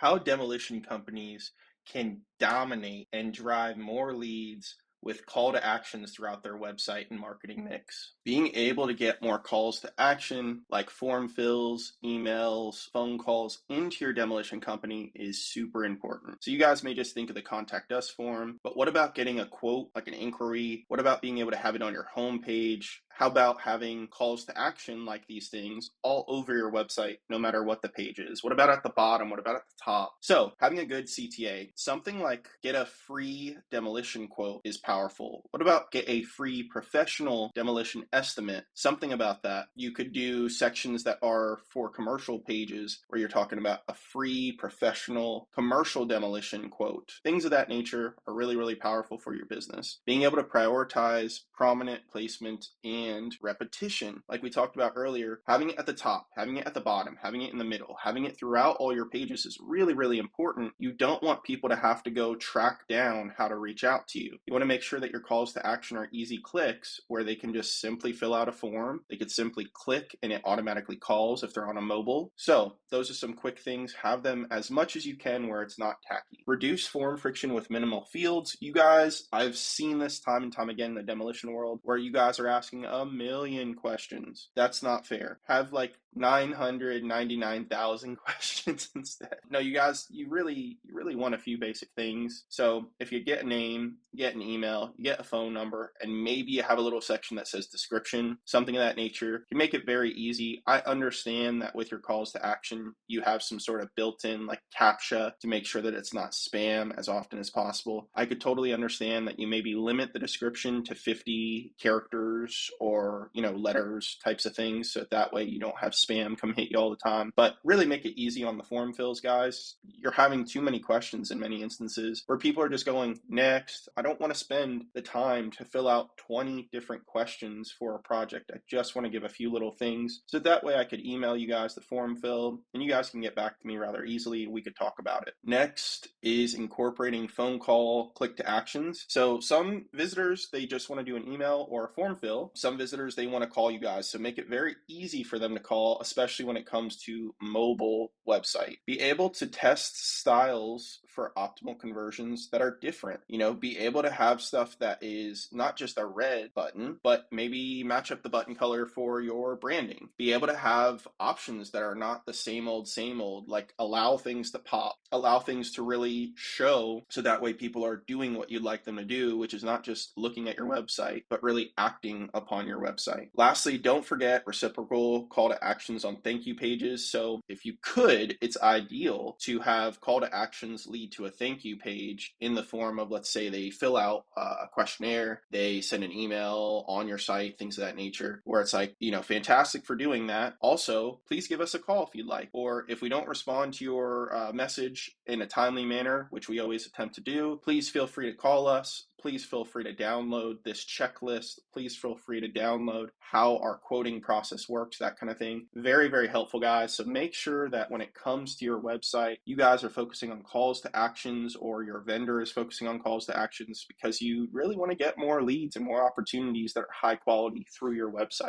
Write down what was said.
how demolition companies can dominate and drive more leads with call to actions throughout their website and marketing mix. Being able to get more calls to action, like form fills, emails, phone calls into your demolition company is super important. So you guys may just think of the contact us form, but what about getting a quote, like an inquiry? What about being able to have it on your homepage? How about having calls to action like these things all over your website, no matter what the page is? What about at the bottom? What about at the top? So having a good CTA, something like get a free demolition quote is powerful. What about get a free professional demolition estimate? Something about that. You could do sections that are for commercial pages where you're talking about a free professional commercial demolition quote. Things of that nature are really, really powerful for your business. Being able to prioritize prominent placement and repetition, like we talked about earlier, having it at the top, having it at the bottom, having it in the middle, having it throughout all your pages is really, really important. You don't want people to have to go track down how to reach out to you. You want to make sure that your calls to action are easy clicks where they can just simply fill out a form. They could simply click and it automatically calls if they're on a mobile. So those are some quick things. Have them as much as you can where it's not tacky. Reduce form friction with minimal fields. You guys, I've seen this time and time again in the demolition world where you guys are asking a million questions. That's not fair. Have like 999,000 questions instead. No, you guys, you really want a few basic things. So if you get a name, you get an email, you get a phone number, and maybe you have a little section that says description, something of that nature, you make it very easy. I understand that with your calls to action, you have some sort of built-in like CAPTCHA to make sure that it's not spam as often as possible. I could totally understand that you maybe limit the description to 50 characters or, letters types of things. So that way you don't have spam come hit you all the time, but really make it easy on the form fills, guys. You're having too many questions in many instances where people are just going, next. I don't want to spend the time to fill out 20 different questions for a project. I just want to give a few little things. So that way I could email you guys the form fill and you guys can get back to me rather easily. We could talk about it. Next is incorporating phone call click to actions. So some visitors, they just want to do an email or a form fill. Some visitors, they want to call you guys. So make it very easy for them to call, especially when it comes to mobile website. Be able to test styles for optimal conversions that are different. Be able to have stuff that is not just a red button, but maybe match up the button color for your branding. Be able to have options that are not the same old, like allow things to pop, allow things to really show, so that way people are doing what you'd like them to do, which is not just looking at your website, but really acting upon your website. Lastly, don't forget reciprocal call to actions on thank you pages. So if you could, it's ideal to have call to actions lead to a thank you page in the form of, let's say they fill out a questionnaire, they send an email on your site, things of that nature, where it's like, fantastic for doing that. Also, please give us a call if you'd like. Or if we don't respond to your message in a timely manner, which we always attempt to do, please feel free to call us. Please feel free to download this checklist. Please feel free to download how our quoting process works, that kind of thing. Very, very helpful, guys. So make sure that when it comes to your website, you guys are focusing on calls to actions, or your vendor is focusing on calls to actions, because you really want to get more leads and more opportunities that are high quality through your website.